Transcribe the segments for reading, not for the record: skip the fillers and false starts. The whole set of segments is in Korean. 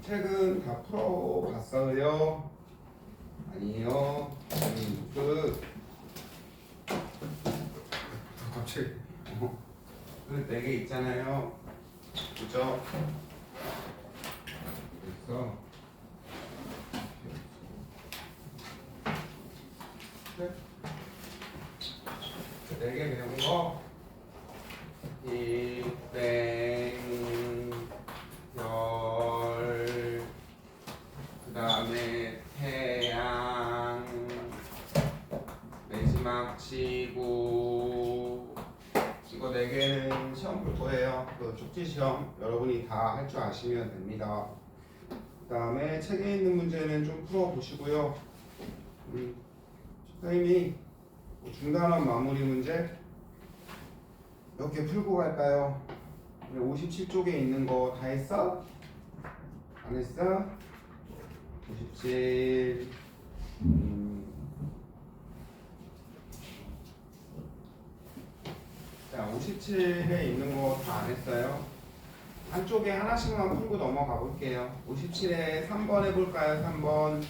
책은 다 풀어봤어요? 아니요. 갑자기 그 4개 있잖아요. 그죠? 그래서 그 4개 배운 거 이, 땡, 별, 그 다음에 태양, 마지막 지구. 이거 4개는 시험 볼 거예요. 그 쪽지 시험 여러분이 다 할 줄 아시면 됩니다. 그 다음에 책에 있는 문제는 좀 풀어보시고요. 선생님이 중단원 마무리 문제 몇 개 풀고 갈까요? 57쪽에 있는 거 다 했어? 안 했어? 57 자, 57에 있는 거 다 안 했어요? 한쪽에 하나씩만 풀고 넘어가 볼게요. 57에 3번 해볼까요? 3번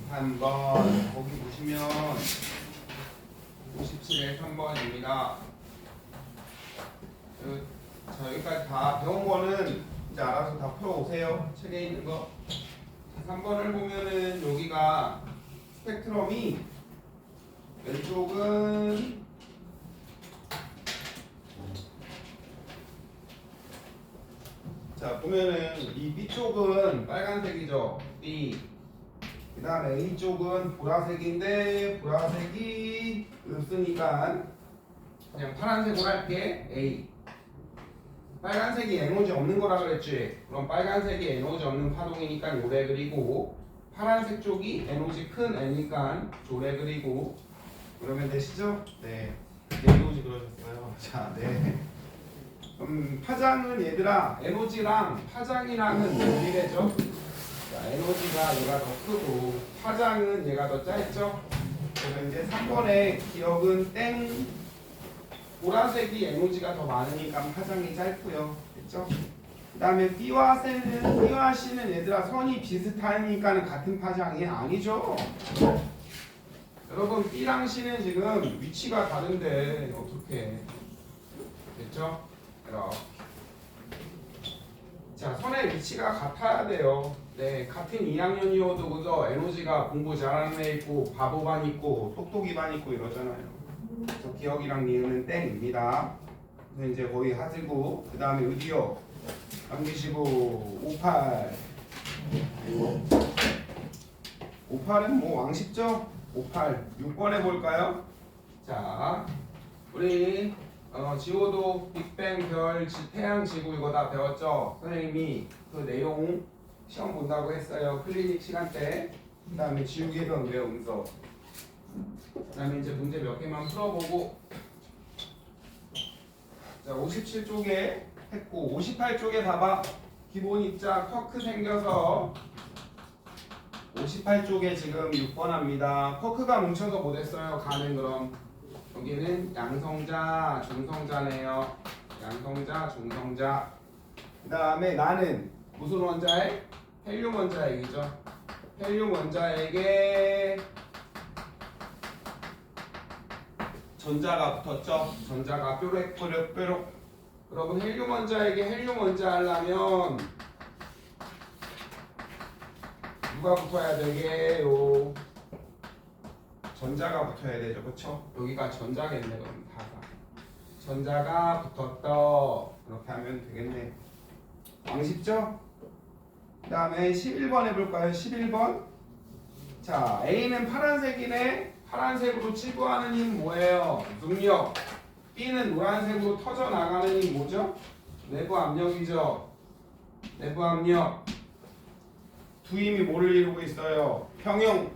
3번 거기 보시면 57에 3번입니다. 자, 여기까지 다 배운 거는 이제 알아서 다 풀어오세요. 책에 있는 거. 3번을 보면은 여기가 스펙트럼이 왼쪽은 자, 보면은 이 B쪽은 빨간색이죠. B. 그 다음에 A쪽은 보라색인데 보라색이 없으니까 그냥 파란색으로 할게. A. 빨간색이 에너지 없는 거라 그랬지. 그럼 빨간색이 에너지 없는 파동이니까 요래 그리고 파란색 쪽이 에너지 큰 애니까 조래 그리고 그러면 되시죠? 네. 에너지 그러셨어요. 자, 네. 파장은 얘들아 에너지랑 파장이랑은 동일해져. 자, 에너지가 얘가 더 크고 파장은 얘가 더 짧죠. 그래서 이제 3번의 기억은 땡. 보라색이 에너지가 더 많으니까 파장이 짧고요. 됐죠? 그 다음에 B와 C는 얘들아 선이 비슷하니까 같은 파장이 아니죠. 여러분 B랑 C는 지금 위치가 다른데 어떻게 됐죠? 이렇게. 자, 선의 위치가 같아야 돼요. 네, 같은 2학년이어도 그죠? 에너지가 공부 잘하는 애 있고 바보 반 있고 똑똑이 반 있고 이러잖아요. 그래서 기억이랑 니은은 땡입니다. 그래서 이제 거의 하지고 그 다음에 의디어 남기시고 58 58은 뭐 왕십죠? 58 6번 해볼까요? 자, 우리 지호도 빅뱅 별 태양 지구 이거 다 배웠죠? 선생님이 그 내용 시험 본다고 했어요. 클리닉 시간 때. 그 다음에 지우개변 외음서. 그 다음에 이제 문제 몇 개만 풀어보고. 자, 57쪽에 했고 58쪽에 봐봐. 기본 입자 쿼크 생겨서 58쪽에 지금 6번 합니다. 쿼크가 뭉쳐서 못했어요. 가는 그럼 여기는 양성자, 중성자네요. 양성자, 중성자. 그 다음에 나는 무슨 원자에? 헬륨 원자액이죠. 헬륨 원자액에 전자가 붙었죠. 전자가 뾰록. 여러분 헬륨 원자액에 헬륨 원자 하려면 누가 붙어야 되게요? 전자가 붙어야 되죠. 그쵸? 여기가 전자겠네. 그럼 다가 전자가 붙었다. 그렇게 하면 되겠네. 왕십죠? 그 다음에 11번 해볼까요? 11번. 자, A는 파란색이네. 파란색으로 치부하는 힘 뭐예요? 능력. B는 노란색으로 터져나가는 힘 뭐죠? 내부 압력이죠. 내부 압력. 두 힘이 뭐를 이루고 있어요? 평형.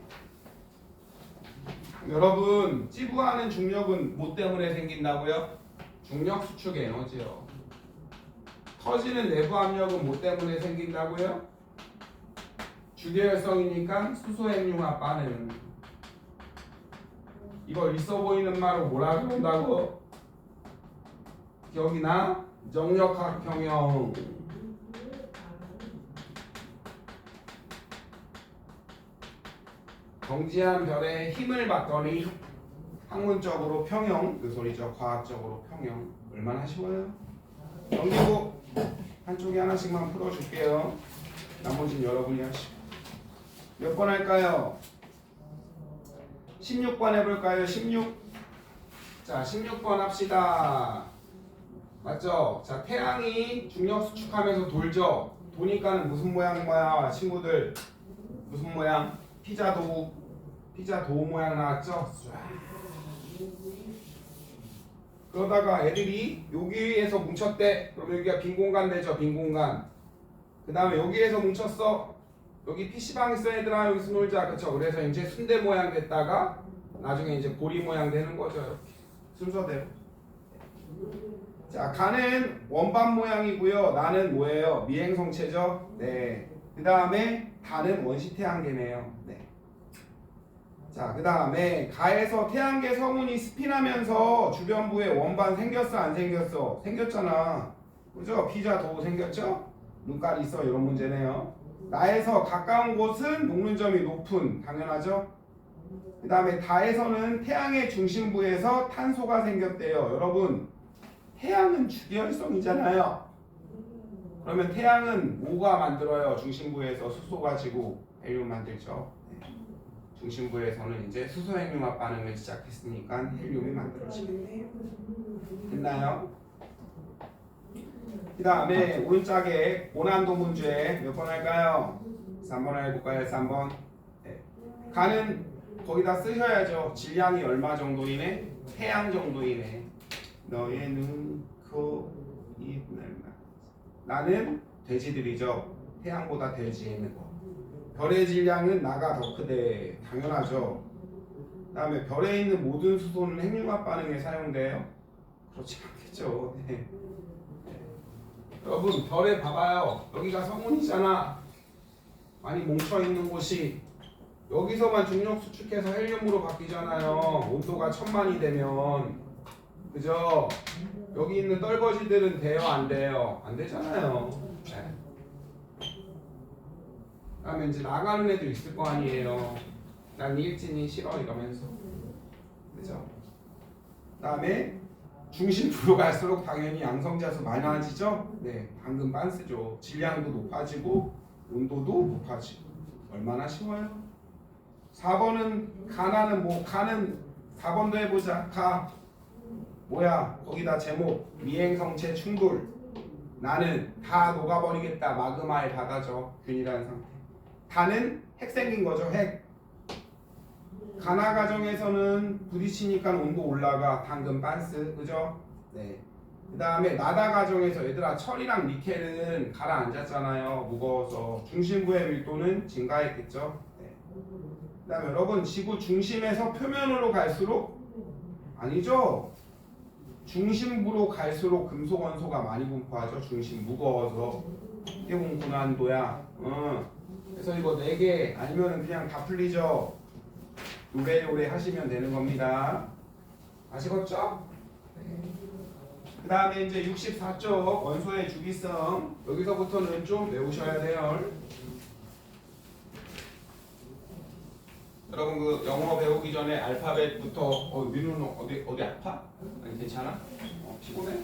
여러분, 찌부하는 중력은 뭐 때문에 생긴다고요? 중력 수축 에너지요. 터지는 내부 압력은 뭐 때문에 생긴다고요? 주계열성이니까 수소핵융합 반응. 이걸 있어 보이는 말로 뭐라 그런다고? 기억이나? 정역학평형. 정지한 별에 힘을 받더니 학문적으로 평형, 그 소리죠. 과학적으로 평형. 얼마나 쉬워요? 넘기고 한쪽에 하나씩만 풀어줄게요. 나머지는 여러분이 하시고. 몇 번 할까요? 16번 해볼까요? 16. 자, 16번 합시다. 맞죠? 자, 태양이 중력 수축하면서 돌죠. 도니까는 무슨 모양 뭐야, 친구들? 무슨 모양? 피자 도우 모양 나왔죠? 그러다가 애들이 여기에서 뭉쳤대. 그럼 여기가 빈 공간 되죠, 빈 공간. 그 다음에 여기에서 뭉쳤어. 여기 PC방 있어 얘들아, 여기서 놀자. 그쵸? 그래서 이제 순대 모양 됐다가 나중에 이제 고리 모양 되는 거죠. 이렇게 순서대로. 자, 가는 원반 모양이고요. 나는 뭐예요? 미행성체죠. 네. 그 다음에 다는 원시 태양계네요. 네. 자, 그 다음에 가에서 태양계 성운이 스핀하면서 주변부에 원반 생겼어 안 생겼어? 생겼잖아. 그죠? 피자 도우 생겼죠? 눈깔이 있어. 이런 문제네요. 나에서 가까운 곳은 녹는 점이 높은, 당연하죠? 그 다음에 다에서는 태양의 중심부에서 탄소가 생겼대요. 여러분, 태양은 주기혈성이잖아요. 그러면 태양은 뭐가 만들어요? 중심부에서 수소 가지고 헬륨 만들죠. 네. 중심부에서는 이제 수소핵융합 반응을 시작했으니까 헬륨이 만들어지겠네요. 됐나요? 그 다음에 오른쪽에 고난도 문제 몇 번 할까요? 3번 해볼까요? 3번. 네. 가는 거기다 쓰셔야죠. 질량이 얼마 정도이네? 태양 정도이네. 너의 눈, 코, 입, 나는 돼지들이죠. 태양보다 돼지에 있는 거. 별의 질량은 나가 더 크대. 당연하죠. 그 다음에 별에 있는 모든 수소는 핵융합 반응에 사용돼요? 그렇지 않겠죠. 네. 여러분, 별에 봐봐요. 여기가 성운이잖아. 많이 뭉쳐있는 곳이. 여기서만 중력 수축해서 헬륨으로 바뀌잖아요. 온도가 1000만이 되면. 그죠? 여기 있는 떨거지들은 돼요? 안 돼요? 안 되잖아요. 네. 그다음에 이제 나가는 애들 있을 거 아니에요. 난 일진이 싫어 이러면서. 그죠? 그다음에 중심부로 갈수록 당연히 양성자수 많아지죠? 네, 방금 빤스죠. 질량도 높아지고 온도도 높아지고. 얼마나 쉬워요? 4번은 가나는 뭐 가는 4번도 해보자. 가 뭐야? 거기다 제목 미행성체 충돌. 나는 다 녹아버리겠다. 마그마의 바다죠. 균이라는 상태. 다는 핵 생긴 거죠. 핵. 가나 과정에서는 부딪히니까 온도 올라가. 당근 빤스. 그죠? 네. 그 다음에 나다 과정에서 얘들아 철이랑 니켈은 가라앉았잖아요. 무거워서. 중심부의 밀도는 증가했겠죠. 네. 그 다음에 여러분 지구 중심에서 표면으로 갈수록 아니죠. 중심부로 갈수록 금속 원소가 많이 분포하죠. 중심 무거워서. 이게 고난도야. 그래서 이거 4개 아니면 그냥 다 풀리죠. 요래요래 하시면 되는 겁니다. 아시겠죠? 네. 그 다음에 이제 64쪽 원소의 주기성. 여기서부터는 좀 외우셔야 돼요. 여러분 그 영어 배우기 전에 알파벳부터 민우는 어디 아파? 아니 괜찮아? 피곤해?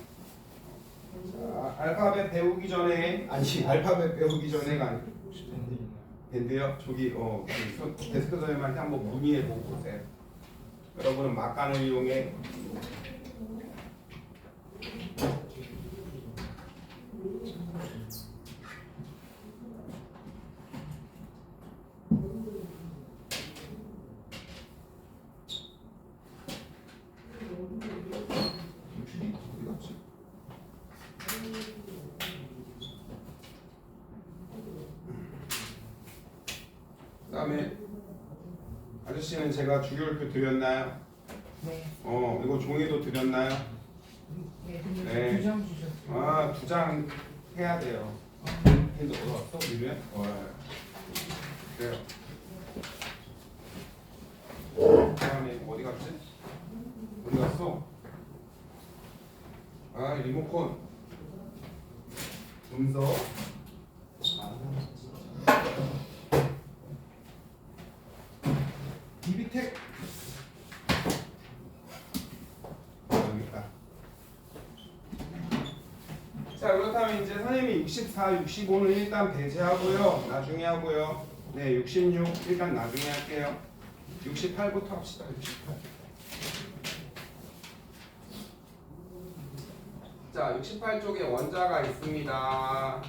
자, 알파벳 배우기 전에 알파벳 배우기 전에가 아니고 밴드요? 저기 데스크 선생님한테 한번 문의해 보고 오세요. 여러분은 막간을 이용해 그다음에 아저씨는 제가 주요일표 드렸나요? 네. 이거 종이도 드렸나요? 네. 근데 네. 2장 주셨어요. 아, 2장 해야 돼요. 근데 왔어? 미루에? 그래요. 그다음에 어디 갔지? 리모컨 음소 비비텍 여기다. 자 그렇다면 이제 선생님이 64, 65는 일단 배제하고요. 나중에 하고요. 네, 66 일단 나중에 할게요. 68부터 합시다. 68. 자, 68쪽에 원자가 있습니다.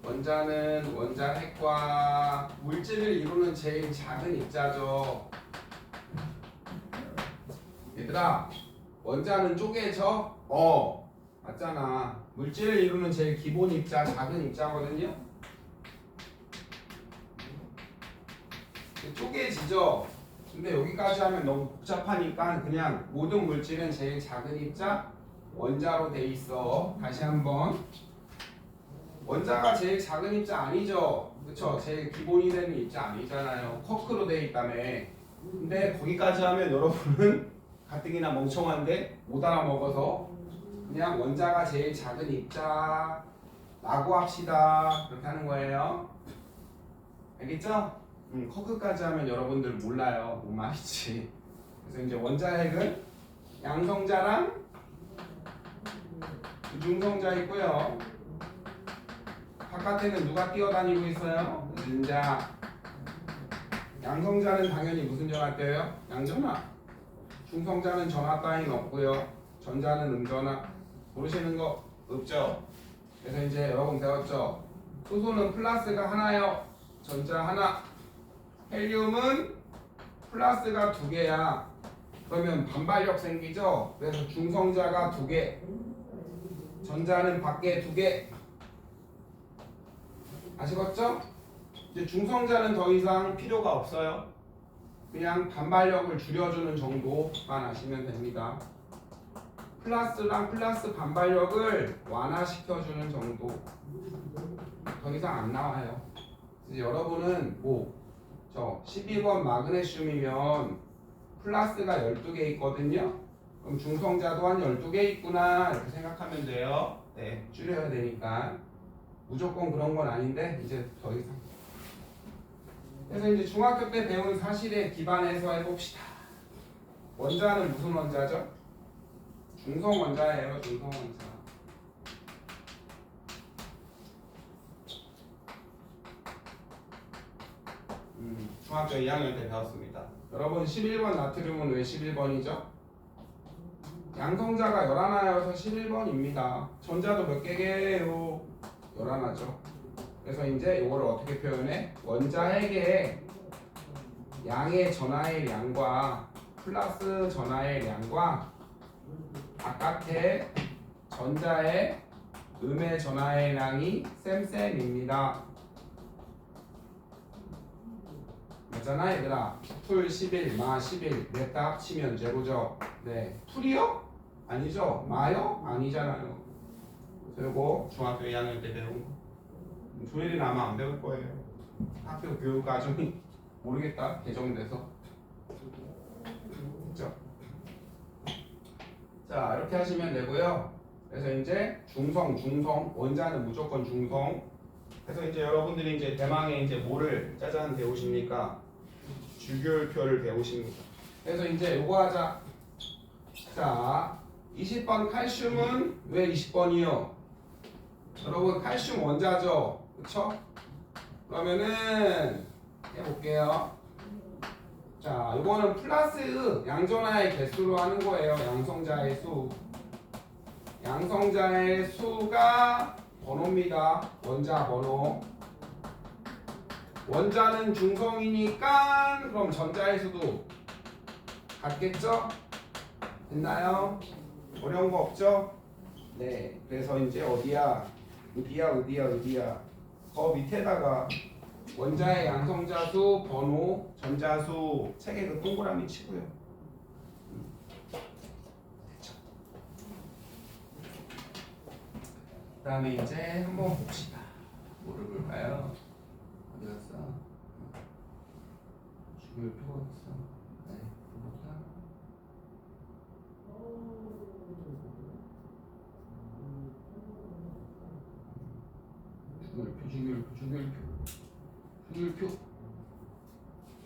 원자는 원자핵과 물질을 이루는 제일 작은 입자죠. 얘들아, 원자는 쪼개져? 맞잖아. 물질을 이루는 제일 기본 입자, 작은 입자거든요. 쪼개지죠? 근데 여기까지 하면 너무 복잡하니까 그냥 모든 물질은 제일 작은 입자 원자로 돼 있어. 다시 한번. 원자가 제일 작은 입자 아니죠? 그쵸? 제일 기본이 되는 입자 아니잖아요. 쿼크로 돼 있다며. 근데 거기까지 하면 여러분은 가뜩이나 멍청한데 못 알아먹어서 그냥 원자가 제일 작은 입자라고 합시다. 그렇게 하는 거예요. 알겠죠? 쿼크까지 하면 여러분들 몰라요. 뭔 말인지. 그래서 이제 원자핵은 양성자랑 중성자 있고요. 바깥에는 누가 뛰어다니고 있어요? 전자. 양성자는 당연히 무슨 전화 떼요? 양전화. 중성자는 전화 따윈 없고요. 전자는 음전화. 모르시는 거 없죠? 그래서 이제 여러분 배웠죠? 수소는 플러스가 하나요. 전자 하나. 헬륨은 플러스가 두 개야. 그러면 반발력 생기죠? 그래서 중성자가 두 개. 전자는 밖에 두 개. 아시겠죠? 이제 중성자는 더 이상 필요가 없어요. 그냥 반발력을 줄여주는 정도만 아시면 됩니다. 플러스랑 플러스 반발력을 완화시켜주는 정도. 더 이상 안 나와요. 이제 여러분은 저 12번 마그네슘이면 플러스가 12개 있거든요. 그럼 중성자도 한 12개 있구나 이렇게 생각하면 돼요. 네, 줄여야 되니까. 무조건 그런 건 아닌데 이제 더 이상. 그래서 이제 중학교 때 배운 사실에 기반해서 해봅시다. 원자는 무슨 원자죠? 중성 원자예요. 중성 원자. 중학교 2학년 때 배웠습니다. 여러분 11번 나트륨은 왜 11번이죠? 양성자가 11하여서 11번입니다. 전자도 몇 개예요? 11하죠. 그래서 이제 이거를 어떻게 표현해? 원자핵의 양의 전하의 양과 플러스 전하의 양과 바깥의 전자의 음의 전하의 양이 쌤쌤입니다. 맞잖아 얘들아. 풀 11, 마 11 넷 다 합치면 제로죠. 네. 풀이요? 아니죠. 마요? 아니잖아요. 그리고 중학교 2학년 때 배운 거. 조엘이는 아마 안 배울 거예요. 학교 교육 과정이 모르겠다. 개정돼서. 그렇죠? 자 이렇게 하시면 되고요. 그래서 이제 중성 원자는 무조건 중성. 그래서 이제 여러분들이 이제 대망의 이제 뭐를 짜잔 배우십니까? 주기율표를 배우십니다. 그래서 이제 요거 하자. 자 20번 칼슘은 왜 20번이요? 여러분 칼슘 원자죠? 그쵸? 그러면은 해볼게요. 자 이거는 플러스 양전하의 개수로 하는 거예요. 양성자의 수. 양성자의 수가 번호입니다. 원자 번호. 원자는 중성이니까 그럼 전자의 수도 같겠죠? 됐나요? 어려운 거 없죠? 네. 그래서 이제 어디야? 어디야? 더 밑에다가 원자의 양성자 수, 번호, 전자 수 책에 그 동그라미 치고요. 됐죠? 그다음에 이제 한번 봅시다. 뭐를 볼까요? 어디 갔어? 주기율표가 어딨어? 네, 볼까? 주기율표.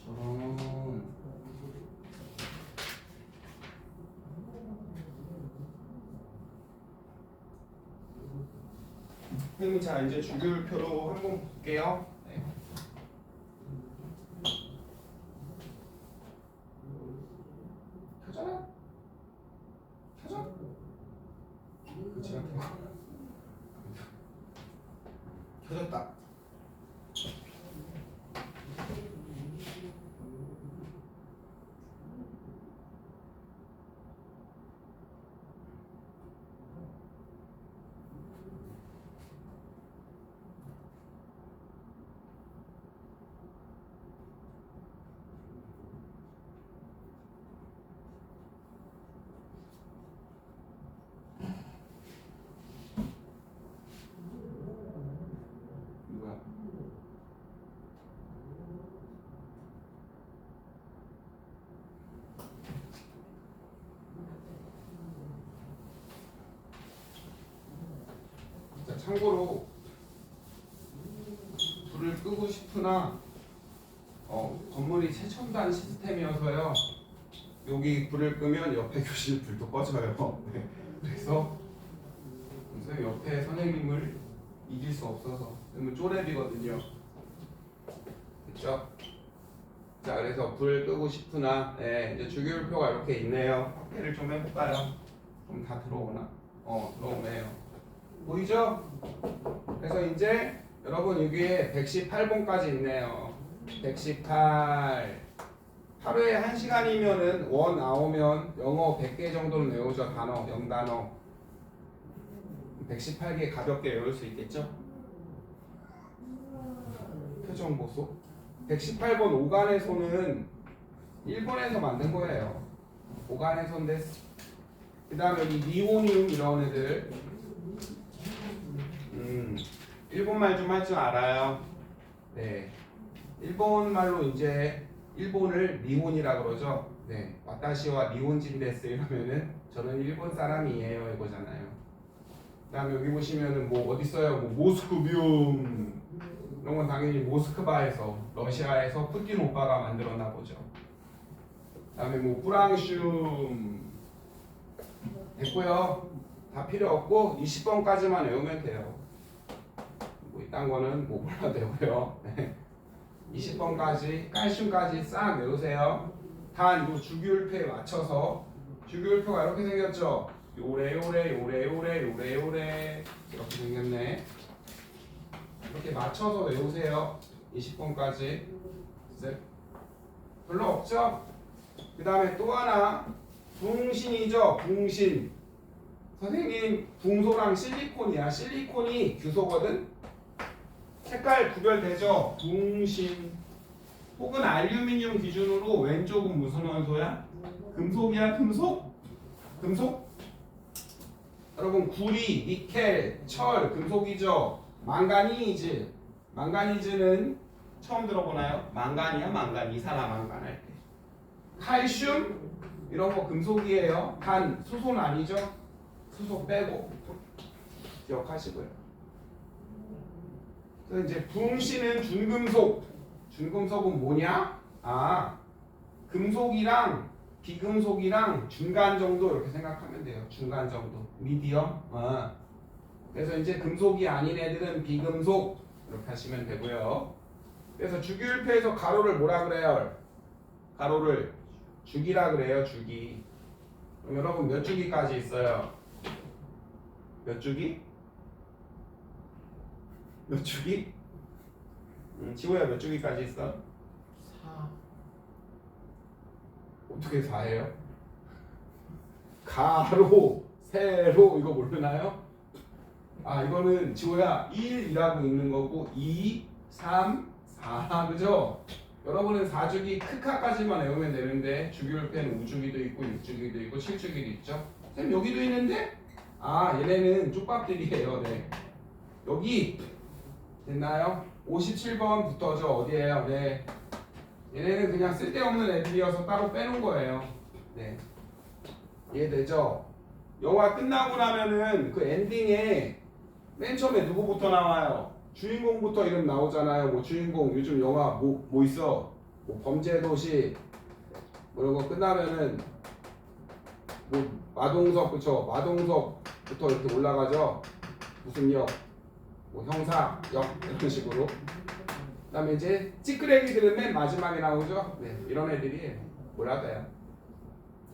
저런. 선생님, 자 이제 주기율표로 한번 볼게요. 네. 켜져라. 켜져. 그치 않고. 켜졌다. 뭐야? 자, 참고로 불을 끄고 싶으나 건물이 최첨단 시스템이어서요. 여기 불을 끄면 옆에 교실 불도 꺼져요. 네. 그래서 옆에 선생님을 이길 수 없어서 그러면 쪼렙이거든요. 그렇죠? 자, 그래서 불 끄고 싶으나 이제 주기율표가 이렇게 있네요. 확대를 좀 해볼까요? 좀 다 들어오나? 들어오네요. 보이죠? 그래서 이제 여러분 여기에 118번까지 있네요. 118. 하루에 1시간이면은 원 나오면 영어 100개 정도는 외우죠. 단어, 영단어. 118개 가볍게 외울 수 있겠죠? 표정 보소. 118번 오간해소는 일본에서 만든 거예요. 오간해소인데 그 다음에 여기 니오니움 이런 애들 일본말 좀 할 줄 알아요. 네, 일본말로 이제 일본을 니혼이라 그러죠. 네, 와타시와 니혼진 데스 이러면은 저는 일본 사람이에요 이거잖아요. 그다음에 여기 보시면은 뭐 어디 써요? 뭐 모스크뮴 이런 건 당연히 모스크바에서 러시아에서 푸틴 오빠가 만들었나 보죠. 그다음에 뭐 프랑슘 됐고요. 다 필요 없고 20번까지만 외우면 돼요. 뭐 이딴 거는 뭐 몰라도 되고요. 20번까지 칼슘까지 싹 외우세요. 단 이 주기율표에 맞춰서 주기율표가 이렇게 생겼죠. 요래 이렇게 생겼네. 이렇게 맞춰서 외우세요. 20번까지. 별로 없죠? 그 다음에 또 하나 붕신이죠. 붕신. 선생님 붕소랑 실리콘이야. 실리콘이 규소거든. 색깔 구별되죠? 붕신. 혹은 알루미늄 기준으로 왼쪽은 무슨 원소야? 금속이야? 금속? 금속? 여러분 구리, 니켈, 철, 금속이죠? 망가니즈. 망가니즈는 처음 들어보나요? 망간이야 망간. 이산화 망간 할 때. 칼슘 이런 거 금속이에요. 단 수소는 아니죠? 수소 빼고 기억하시고요. 그래서 이제 붕신은 준금속. 준금속은 뭐냐? 금속이랑 비금속이랑 중간 정도 이렇게 생각하면 돼요. 중간 정도. 미디엄. 그래서 이제 금속이 아닌 애들은 비금속 이렇게 하시면 되고요. 그래서 주기율표에서 가로를 뭐라 그래요? 가로를 주기라 그래요. 주기. 그럼 여러분 몇 주기까지 있어요? 몇 주기? 몇 주기? 지호야 몇 주기까지 있어? 4. 어떻게 4예요? 가로, 세로 이거 모르나요? 이거는 지호야 1이라고 읽는 거고 2, 3, 4 그죠? 여러분은 4주기 크카까지만 외우면 되는데 주기율표는 5주기도 있고 6주기도 있고 7주기도 있죠? 쌤 여기도 있는데? 얘네는 쪽밥들이에요. 네. 여기 됐나요? 57번부터죠. 어디에요? 네. 얘네는 그냥 쓸데없는 애들이어서 따로 빼놓은 거예요. 네. 이해되죠? 영화 끝나고 나면은 그 엔딩에 맨 처음에 누구부터 나와요? 주인공부터 이름 나오잖아요. 뭐 주인공 요즘 영화 뭐 있어? 뭐 범죄도시 뭐 이런 거 끝나면은 뭐 마동석 그쵸? 마동석부터 이렇게 올라가죠. 무슨 역? 뭐 형사 역 이런 식으로. 그다음에 이제 찌끄레기들은 맨 마지막에 나오죠. 네, 이런 애들이 몰라도요.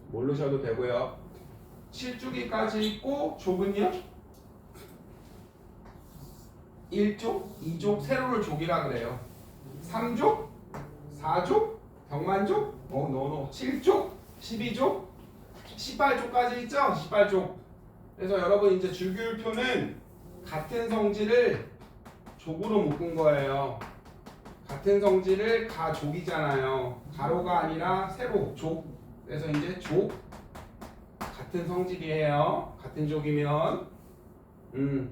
모르셔도 되고요. 7주기까지 있고 족은요? 1족, 2족, 세로를 족이라 그래요. 3족, 4족, 병만족, 노 7족, 12족, 18족까지 있죠? 18족. 그래서 여러분 이제 주기율표는 같은 성질을 족으로 묶은 거예요. 같은 성질을 가족이잖아요. 가로가 아니라 세로, 족. 그래서 이제 족 같은 성질이에요. 같은 족이면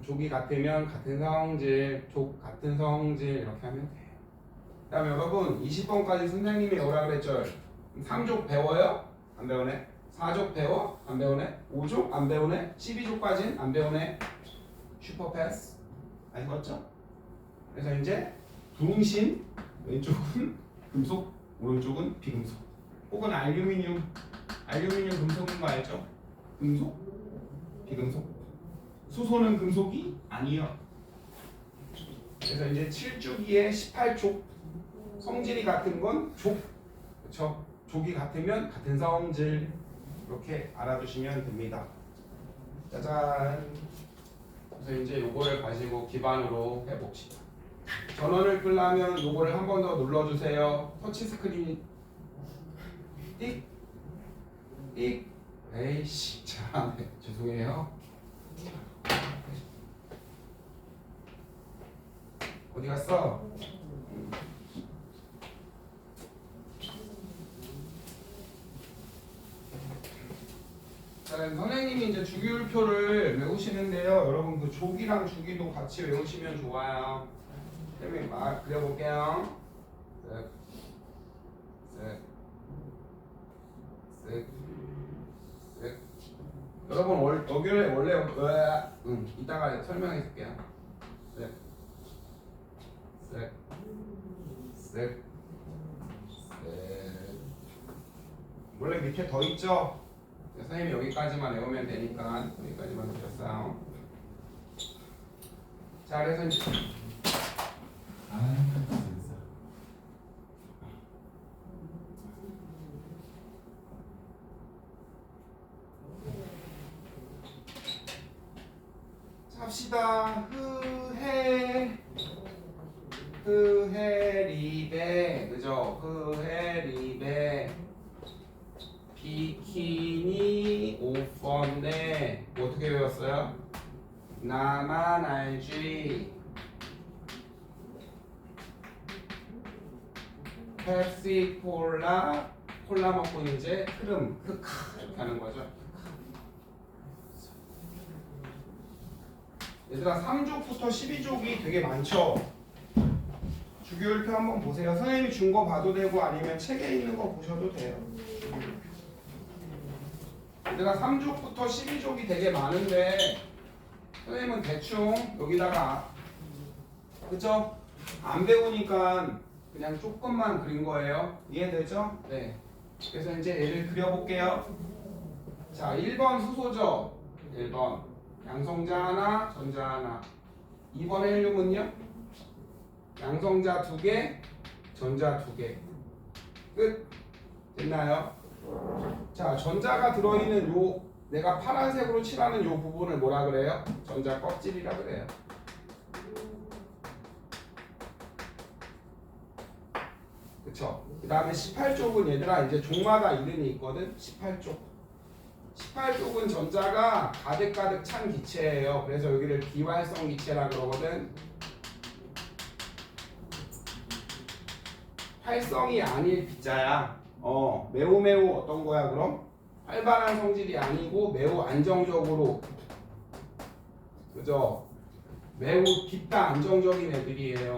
족이 같으면 같은 성질, 족 같은 성질 이렇게 하면 돼요. 그 다음에 여러분 20번까지 선생님이 뭐라 그랬죠? 3족 배워요? 안 배우네. 4족 배워? 안 배우네. 5족? 안 배우네. 12족까지는 안 배우네. 슈퍼패스 아시겠죠? 그래서 이제 둥신 왼쪽은 금속, 오른쪽은 비금속 혹은 알루미늄 금속인 거 알죠? 금속, 비금속. 수소는 금속이 아니요. 그래서 이제 7주기에 18족 성질이 같은 건 족, 그렇죠? 족이 같으면 같은 성질 이렇게 알아두시면 됩니다. 짜잔. 그래서 이제 요거를 가지고 기반으로 해봅시다. 전원을 끌려면 요거를 한 번 더 눌러주세요. 터치 스크린 띡 띡. 에이씨 참 죄송해요. 어디 갔어? 자, 선생님이 이제 주기율표를 외우시는데요. 여러분 그 족이랑 주기도 같이 외우시면 좋아요. 선생님이 막 그려볼게요. 쓱, 쓱, 쓱, 쓱. 여러분 여기를 원래 이따가 설명해 줄게요. 쓱, 쓱, 쓱, 쓱. 원래 밑에 더 있죠? 선생님이 여기까지만 외우면 되니까 여기까지만 드렸어요. 자, 그래서 이제 합시다. 흐해리베 그죠? 흐해리베 비키니 오펀데 뭐 어떻게 외웠어요? 나만 알지. 펩시 콜라 먹고 이제 흐름 흑하 이렇게 하는 거죠. 얘들아 3족부터 12족이 되게 많죠. 주기율표 한번 보세요. 선생님이 준 거 봐도 되고 아니면 책에 있는 거 보셔도 돼요. 얘들아 3족부터 12족이 되게 많은데 선생님은 대충 여기다가 그죠? 안 배우니까 그냥 조금만 그린 거예요. 이해되죠? 네. 그래서 이제 얘를 그려볼게요. 자 1번 수소죠. 1번 양성자 하나, 전자 하나. 2번 헬륨은요? 양성자 2개, 전자 2개. 끝. 됐나요? 자, 전자가 들어있는 요 내가 파란색으로 칠하는 요 부분을 뭐라 그래요? 전자 껍질이라 그래요. 그쵸? 그 다음에 18쪽은 얘들아 이제 종마다 이름이 있거든. 18쪽. 18쪽은 전자가 가득가득 찬 기체예요. 그래서 여기를 비활성 기체라 그러거든. 활성이 아닐 비자야. 매우 어떤 거야 그럼? 활발한 성질이 아니고 매우 안정적으로, 그죠? 매우 딥다 안정적인 애들이에요.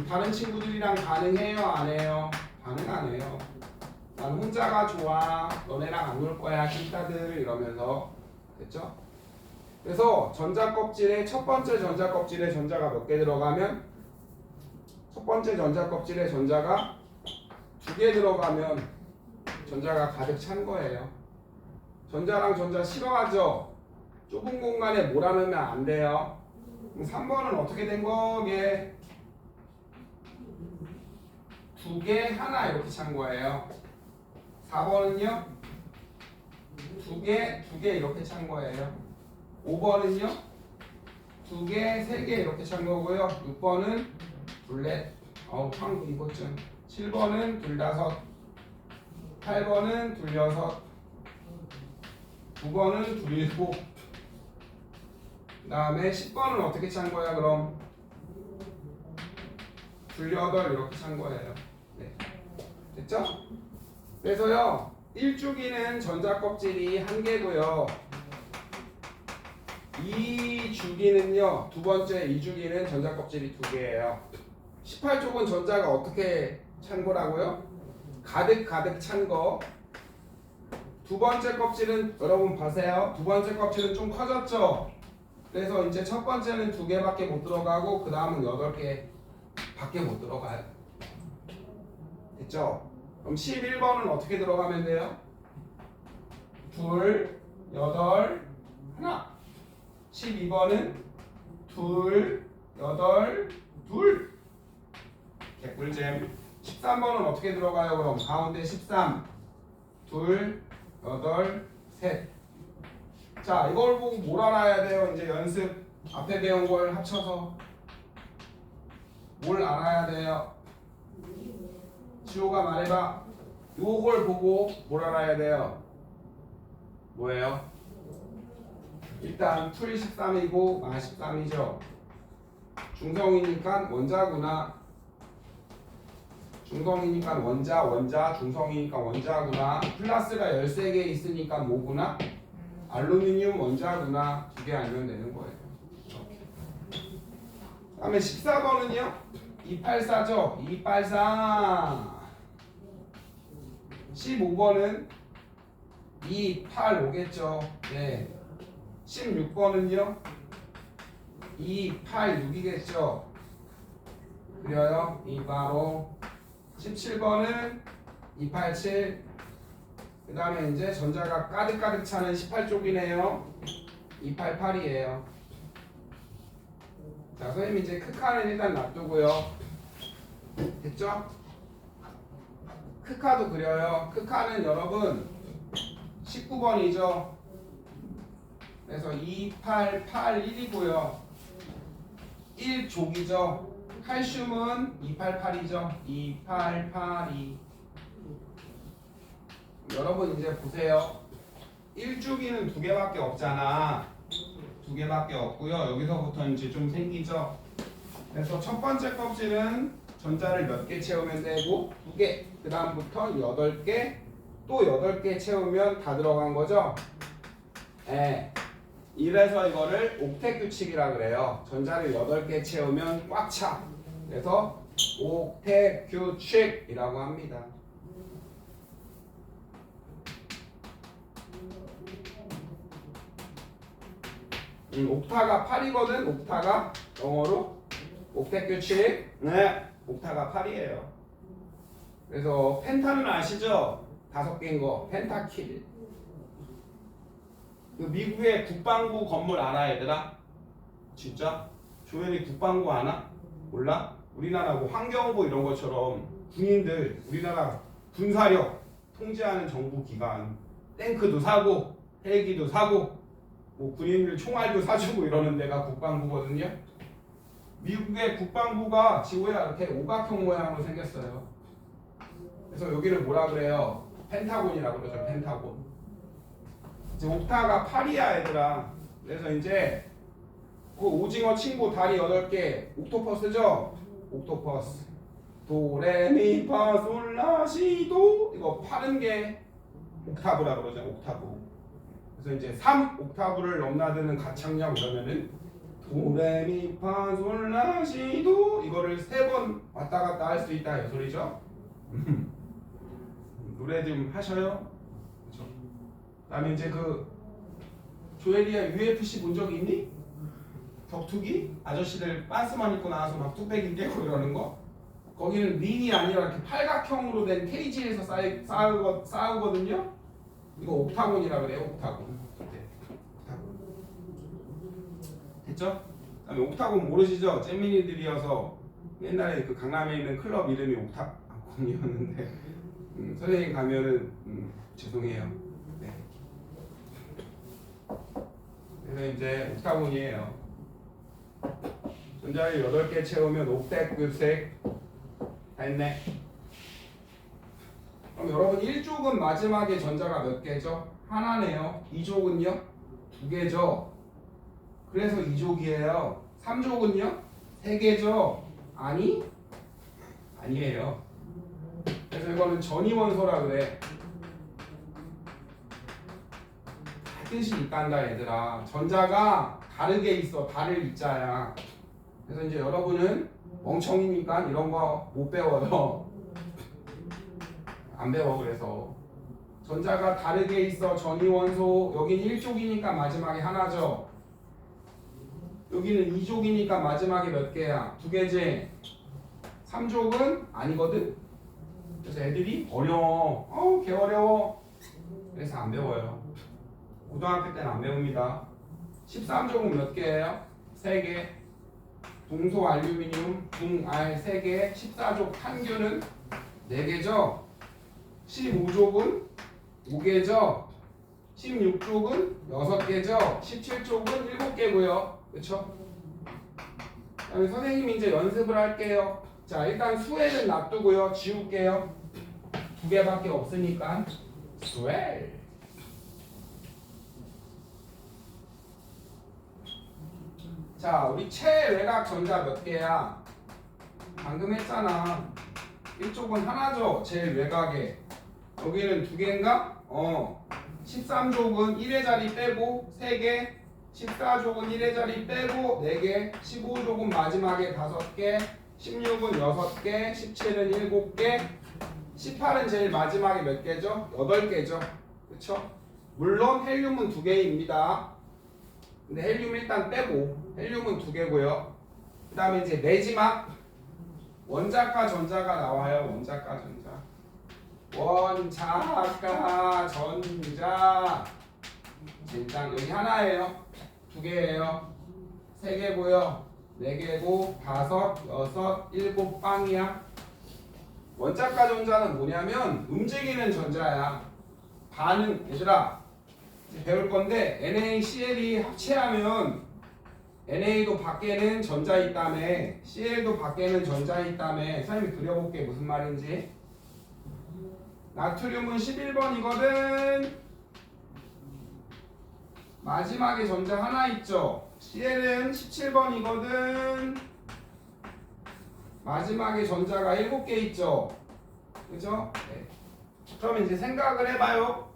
다른 친구들이랑 가능해요? 안 해요? 가능 안 해요. 난 혼자가 좋아. 너네랑 안 놀 거야. 찐따들 이러면서. 됐죠? 그래서 전자 껍질에 첫 번째 전자 껍질에 전자가 몇 개 들어가면 첫 번째 전자 껍질에 전자가 2개 들어가면 전자가 가득 찬 거예요. 전자랑 전자 싫어하죠? 좁은 공간에 몰아넣으면 안 돼요. 그럼 3번은 어떻게 된 거게? 2개, 하나 이렇게 찬 거예요. 4번은요? 2개, 2개 이렇게 찬 거예요. 5번은요? 2개, 3개 이렇게 찬 거고요. 6번은 둘넷, 황 이거쯤. 7번은 둘다섯, 8번은 둘여섯, 9번은 둘일곱. 그 다음에 10번은 어떻게 찬 거야 그럼? 둘여덟 이렇게 찬 거예요. 네. 됐죠? 그래서요 1주기는 전자 껍질이 1개고요 2주기는요 두 번째 2주기는 전자 껍질이 2개예요 18쪽은 전자가 어떻게 찬 거라고요? 가득 찬 거. 두 번째 껍질은 여러분 보세요. 두 번째 껍질은 좀 커졌죠? 그래서 이제 첫 번째는 2개밖에 못 들어가고 그 다음은 8개 밖에 못 들어가요. 됐죠? 그럼 11번은 어떻게 들어가면 돼요? 둘, 여덟, 하나. 12번은 둘, 여덟, 둘. 개꿀잼. 13번은 어떻게 들어가요? 그럼 가운데 13. 둘, 여덟, 셋. 자, 이걸 보고 뭘 알아야 돼요? 이제 연습 앞에 배운 걸 합쳐서 뭘 알아야 돼요? 지호가 말해봐. 요걸 보고 뭘 알아야 돼요? 뭐예요? 일단 풀 13이고 13이죠. 중성이니까 원자구나. 중성이니까 원자, 중성이니까 원자구나. 플러스가 13개 있으니까 뭐구나? 알루미늄 원자구나. 2개 알면 되는 거예요. 그 다음에 14번은요? 284죠? 284. 15번은 285겠죠? 네. 16번은요? 286이겠죠? 그래요? 285. 17번은 287. 그 다음에 이제 전자가 가득 차는 18쪽이네요. 288이에요. 자, 선생님 이제 크카는 일단 놔두고요. 됐죠? 크카도 그려요. 크카는 여러분 19번이죠. 그래서 2881이고요. 1족이죠. 칼슘은 288이죠. 2882. 여러분 이제 보세요. 1주기는 2개밖에 없잖아. 2개밖에 없고요. 여기서부터 이제 좀 생기죠. 그래서 첫 번째 껍질은 전자를 몇 개 채우면 되고 2개. 그 다음부터 8개. 또 8개 채우면 다 들어간 거죠. 예. 이래서 이거를 옥텟 규칙이라 그래요. 전자를 8개 채우면 꽉 차. 그래서 옥텟 규칙이라고 합니다. 옥타가 8이거든. 옥타가 영어로 옥텟 규칙. 네, 옥타가 8이에요. 그래서 펜타는 아시죠? 5개인 거 펜타킬. 그 미국의 국방부 건물 알아 얘들아? 진짜? 조현이 국방부 아나? 몰라? 우리나라 뭐 환경부 이런 것처럼 군인들 우리나라 군사력 통제하는 정부 기관 탱크도 사고 헬기도 사고 뭐 군인들 총알도 사주고 이러는 데가 국방부거든요. 미국의 국방부가 지구에 이렇게 오각형 모양으로 생겼어요. 그래서 여기를 뭐라 그래요? 펜타곤이라고 그러죠. 펜타곤. 이제 옥타가 8이야 얘들아. 그래서 이제 그 오징어 친구 다리 8개 옥토퍼스죠? 옥토퍼스. 도레미파솔라시도 이거 파는 게 옥타브라 그러죠. 옥타브. 그래서 이제 3 옥타브를 넘나드는 가창력 그러면은 도레미파솔라시도 이거를 3번 왔다 갔다 할 수 있다 이 소리죠. 노래 좀 하셔요. 그렇죠. 그다음에 이제 그 조엘이야 UFC 본 적 있니? 격투기? 아저씨들 빤스만 입고 나와서 막 뚝배기 깨고 이러는 거? 거기는 링이 아니라 이렇게 팔각형으로 된 케이지에서 싸우거든요? 이거 옥타곤이라 그래요, 옥타곤. 네. 옥타곤. 됐죠? 그다음에 옥타곤 모르시죠? 잼민이들이어서 옛날에 그 강남에 있는 클럽 이름이 옥타곤이었는데 선생님 가면은 죄송해요. 네. 그래서 이제 옥타곤이에요. 전자를 8개 채우면 옥택급색 다 했네. 그럼 여러분 1족은 마지막에 전자가 몇 개죠? 하나네요. 2족은요? 2개죠. 그래서 2족이에요. 3족은요? 3개죠. 아니? 아니에요. 그래서 이거는 전이원소라 그래. 뜻이 있단다 얘들아. 전자가 다르게 있어. 다를 있자야. 그래서 이제 여러분은 멍청이니까 이런 거 못 배워요. 안 배워. 그래서 전자가 다르게 있어. 전이원소. 여긴 1족이니까 마지막에 하나죠. 여기는 2족이니까 마지막에 몇 개야? 2개지. 3족은 아니거든. 그래서 애들이 어려워. 개 어려워. 그래서 안 배워요. 고등학교 때는 안 배웁니다. 13족은 몇 개예요? 3개. 동소 알루미늄, 둥알 3개. 14족 탄균은 4개죠. 15족은 5개죠. 16족은 6개죠. 17족은 7개고요. 그렇죠? 그다음에 선생님이 이제 연습을 할게요. 자, 일단 수에는 놔두고요. 지울게요. 2개밖에 없으니까 수엘. 자, 우리 최외곽 전자 몇 개야? 방금 했잖아. 1족은 하나죠. 제일 외곽에. 여기는 2개인가? 13족은 1의 자리 빼고 3개. 14족은 1의 자리 빼고 4개. 15족은 마지막에 5개. 16은 6개. 17은 7개. 18은 제일 마지막에 몇 개죠? 8개죠. 그쵸? 물론 헬륨은 2개입니다. 근데 헬륨 일단 빼고 헬륨은 2개고요. 그 다음에 이제 마지막 원자가 전자가 나와요. 원자가 전자. 원자가 전자. 진짜 여기 하나예요. 2개예요. 3개고요. 4개고 5, 6, 7 빵이야. 원자가 전자는 뭐냐면 움직이는 전자야. 반응 얘들아 배울 건데 NaCl이 합체하면 NA도 밖에는 전자 있다며 Cl도 밖에는 전자 있다며 선생님이 그려볼게 무슨 말인지. 나트륨은 11번이거든. 마지막에 전자 하나 있죠. Cl은 17번이거든. 마지막에 전자가 7개 있죠. 그죠? 네. 그럼 이제 생각을 해봐요.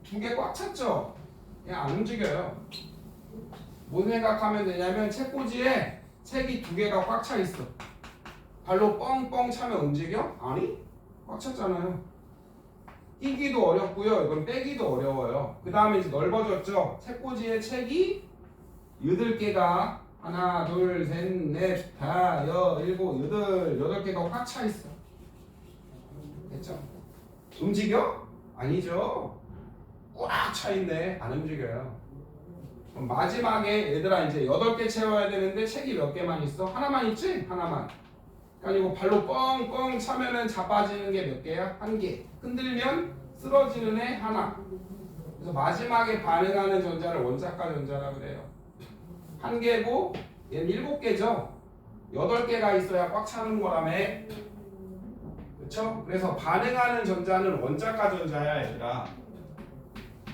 2개 꽉 찼죠? 그냥 안 움직여요. 뭔 생각하면 되냐면 책꽂이에 책이 2개가 꽉 차 있어. 발로 뻥뻥 차면 움직여? 아니? 꽉 찼잖아요. 끼기도 어렵고요. 이건 빼기도 어려워요. 그 다음에 이제 넓어졌죠? 책꽂이에 책이 8개가 하나, 둘, 셋, 넷, 다, 일곱, 여덟 개가 꽉 차 있어. 됐죠? 움직여? 아니죠. 꽉 차 있네. 안 움직여요. 그럼 마지막에 얘들아 이제 8개 채워야 되는데 책이 몇 개만 있어? 하나만 있지? 하나만. 그러니까 발로 뻥뻥 차면은 자빠지는 게 몇 개야? 1개. 흔들면 쓰러지는 애 하나. 그래서 마지막에 반응하는 전자를 원자가 전자라 그래요. 1개고 얘는 7개죠. 8개가 있어야 꽉 차는 거라며. 그쵸? 그래서 반응하는 전자는 원자가 전자야 얘들아.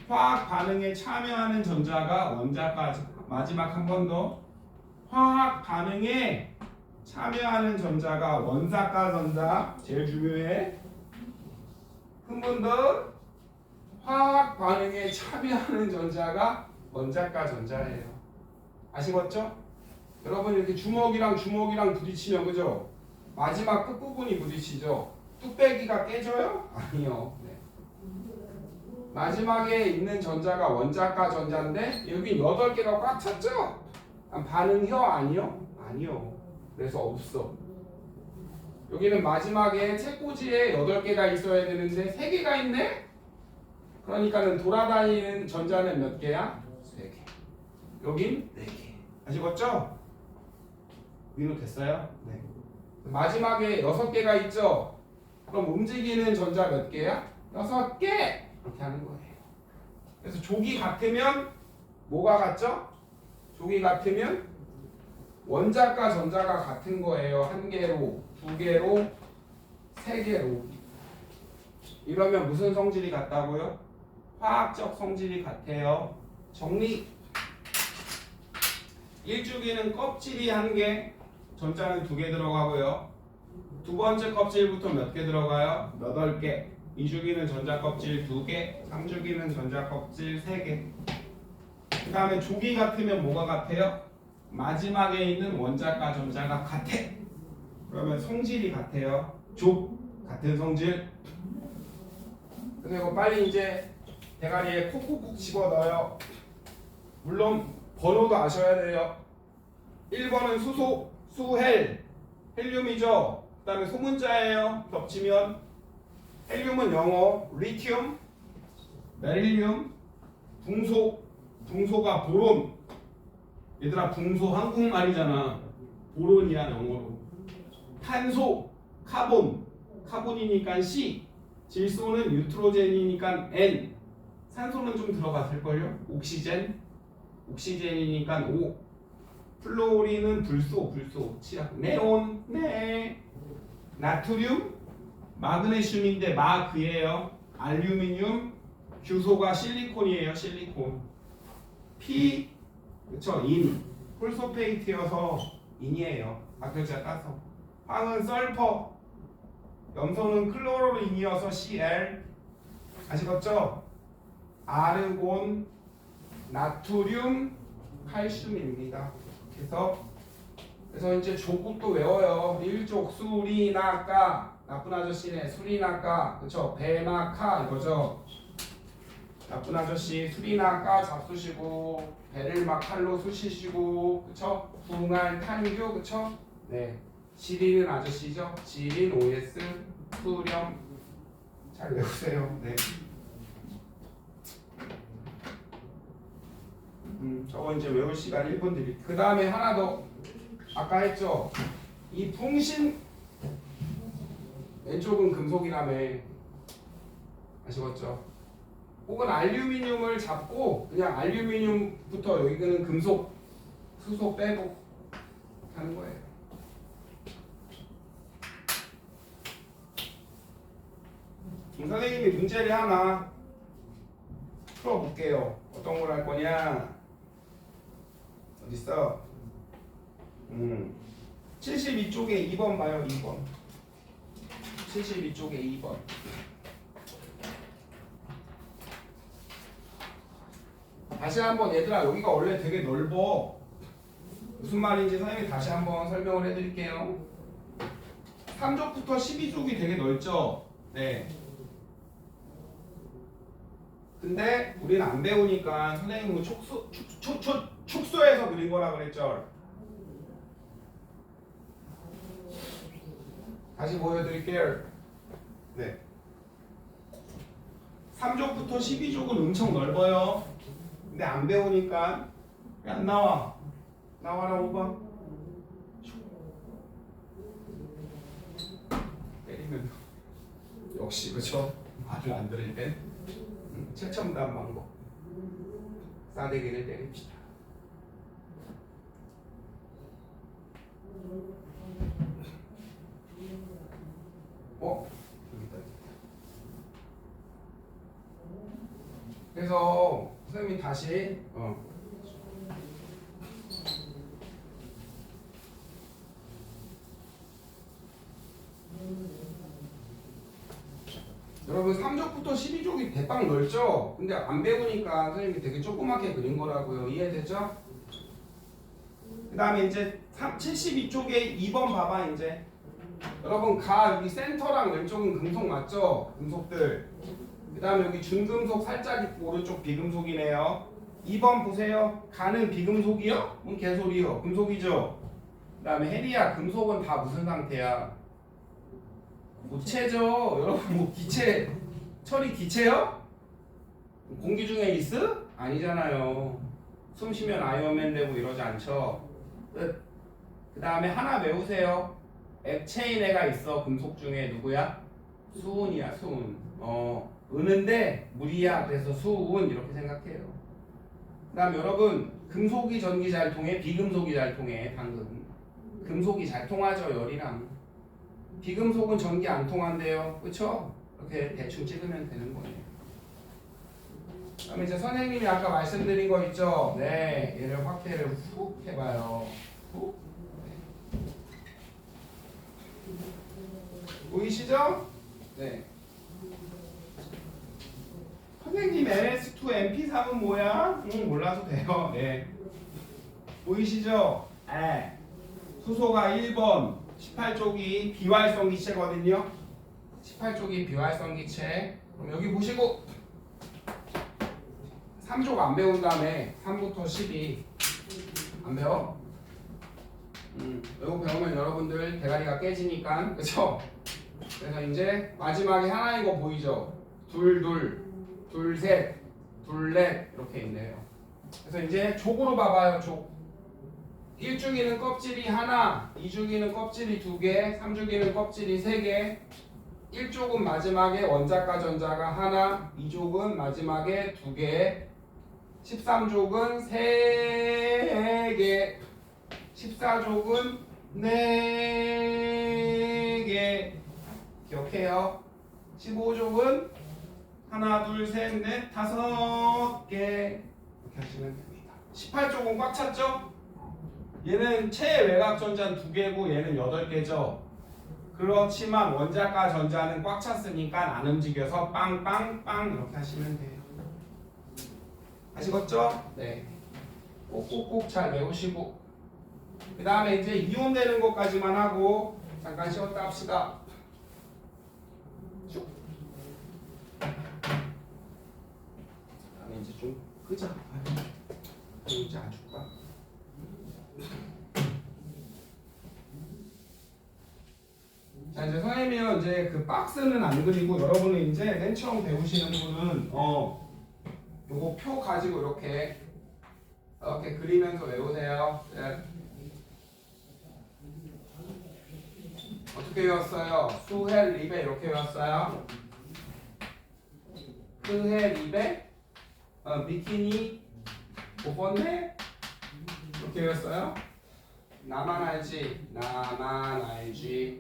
화학 반응에 참여하는 전자가 원자가. 마지막 한 번 더. 화학 반응에 참여하는 전자가 원자가 전자. 제일 중요해. 한 번 더. 화학 반응에 참여하는 전자가 원자가 전자예요. 아시겠죠? 여러분 이렇게 주먹이랑 부딪히면 그죠? 마지막 끝부분이 부딪히죠? 뚝배기가 깨져요? 아니요. 네. 마지막에 있는 전자가 원자가 전자인데 여기 8개가 꽉 찼죠? 반응혀 아니요? 아니요. 그래서 없어. 여기는 마지막에 책꽂이에 8개가 있어야 되는데 3개가 있네? 그러니까는 돌아다니는 전자는 몇 개야? 3개. 여긴 4개. 아시겠죠? 위로 됐어요? 네. 마지막에 6개가 있죠? 그럼 움직이는 전자 몇 개야? 6개! 이렇게 하는 거예요. 그래서 족이 같으면 뭐가 같죠? 족이 같으면 원자과 전자가 같은 거예요. 1개로, 2개로, 3개로. 이러면 무슨 성질이 같다고요? 화학적 성질이 같아요. 정리. 1주기는 껍질이 1개, 전자는 2개 들어가고요. 두 번째 껍질부터 몇 개 들어가요? 8개. 2주기는 전자 껍질 2개, 3주기는 전자 껍질 3개. 그 다음에 조기 같으면 뭐가 같아요? 마지막에 있는 원자과 전자가 같아. 그러면 성질이 같아요. 족 같은 성질. 그리고 빨리 이제 대가리에 콕콕콕 집어넣어요. 물론 번호도 아셔야 돼요. 1번은 수소, 수헬, 헬륨이죠. 그 다음에 소문자예요. 겹치면 헬륨은 영어, 리튬, 베릴륨, 붕소, 붕소가 보론. 얘들아 붕소 한국말이잖아. 보론이야 영어로. 탄소, 카본, 카본이니까 C, 질소는 뉴트로젠이니까 N, 산소는 좀 들어갔을걸요? 옥시젠, 옥시젠이니까 O, 플로리는 불소, 치약, 네온, 네, 나트륨, 마그네슘인데 마그예요. 알루미늄, 규소가 실리콘이에요. 실리콘. P, 그쵸? 인, 폴소페이트여서 인이에요. 박글자 따서. 황은 설퍼, 염소는 클로로인이어서 Cl. 아시겠죠? 아르곤, 나트륨, 칼슘입니다. 그래서 이제 조국도 외워요. 1족 수리나까, 나쁜 아저씨네. 수리나까, 그쵸? 배나카 이거죠. 나쁜 아저씨 수리나까 잡수시고 배를 막 칼로 쑤시시고, 그쵸? 붕알 탄규, 그쵸? 네. 지리는 아저씨죠. 지린 OS 수렴. 잘 외우세요. 네. 저거 이제 외울 시간 1분 드릴게요. 그 다음에 하나 더. 아까 했죠. 이 풍신 왼쪽은 금속이라며. 아시겠죠? 혹은 알루미늄을 잡고 그냥 알루미늄부터 여기는 금속, 수소 빼고 하는 거예요. 선생님이 문제를 하나 풀어볼게요. 어떤 걸 할 거냐? 어딨어? 72쪽에 2번 봐요. 2번. 72쪽에 2번. 다시 한번 얘들아, 여기가 원래 되게 넓어. 무슨 말인지 선생님이 다시 한번 설명을 해드릴게요. 3족부터 12족이 되게 넓죠? 네. 근데 우리는 안 배우니까 선생님은 축소해서 그린 거라 그랬죠? 다시 보여드릴게요. 네. 3족부터 12족은 엄청 넓어요. 근데 안 배우니까 왜 안 나와? 나와라 5번. 때리면 역시 그쵸? 말을 안 들을 땐 최첨단 방법. 싸대기를 때립시다. 여기다. 그래서 선생님이 다시 여러분 3족부터 12족이 대빵 넓죠? 근데 안 배우니까 선생님이 되게 조그맣게 그린 거라고요. 이해되죠? 그 다음에 이제 72쪽에 2번 봐봐. 이제 여러분 가 여기 센터랑 왼쪽은 금속 맞죠? 금속들. 그 다음에 여기 준금속 살짝 있고 오른쪽 비금속이네요. 2번 보세요. 가는 비금속이요? 뭔 개소리요? 금속이죠? 그 다음에 헬이야. 금속은 다 무슨 상태야? 고체죠. 여러분 뭐 기체 철이 기체요? 공기 중에 있어? 아니잖아요. 숨 쉬면 아이언맨 되고 이러지 않죠. 끝. 그 다음에 하나 외우세요. 액체인 애가 있어. 금속 중에 누구야? 수은이야. 수은. 은인데 물이야. 그래서 수은 이렇게 생각해요. 그 다음 여러분 금속이 전기 잘 통해? 비금속이 잘 통해? 방금 금속이 잘 통하죠. 열이랑. 비금속은 전기 안 통한대요. 그쵸? 이렇게 대충 찍으면 되는 거예요. 그다음에 이제 선생님이 아까 말씀드린 거 있죠? 네, 얘를 확대를 훅 해봐요. 훅. 네. 보이시죠? 네. 선생님 NS2 MP3은 뭐야? 몰라도 돼요. 네. 보이시죠? 네. 수소가 1번 18쪽이 비활성 기체거든요. 18쪽이 비활성 기체. 그럼 여기 보시고 3쪽 안 배운 다음에 3부터 12 안 배워? 이거 배우면 여러분들 대가리가 깨지니까 그쵸? 그래서 이제 마지막에 하나인 거 보이죠? 둘, 셋, 넷 이렇게 있네요. 그래서 이제 족으로 봐봐요. 족 1주기는 껍질이 하나, 2주기는 껍질이 2개, 3주기는 껍질이 3개. 1족은 마지막에 원자과 전자가 하나, 2족은 마지막에 2개, 13족은 3개, 14족은 4개. 기억해요. 15족은 하나, 둘, 셋, 넷, 5개. 이렇게 하시면 됩니다. 18족은 꽉 찼죠? 얘는 체외곽 전자는 2개고 얘는 8개죠. 그렇지만 원자과 전자는 꽉 찼으니까 안 움직여서 빵빵빵 이렇게 하시면 돼요. 아시겠죠? 네. 꼭꼭꼭 잘 외우시고 그 다음에 이제 이온되는 것까지만 하고 잠깐 쉬었다 합시다. 쭉. 그다음에 이제 좀 끄자. 이제 안 줄까? 자 이제 선생님이요 이제 그 박스는 안 그리고 여러분은 이제 맨 처음 배우시는 분은 요거 표 가지고 이렇게 그리면서 외우세요. 네. 어떻게 외웠어요? 수헬 립에 이렇게 외웠어요. 수헬 립에 비키니 오번네 이렇게 외웠어요. 나만 알지 나만 알지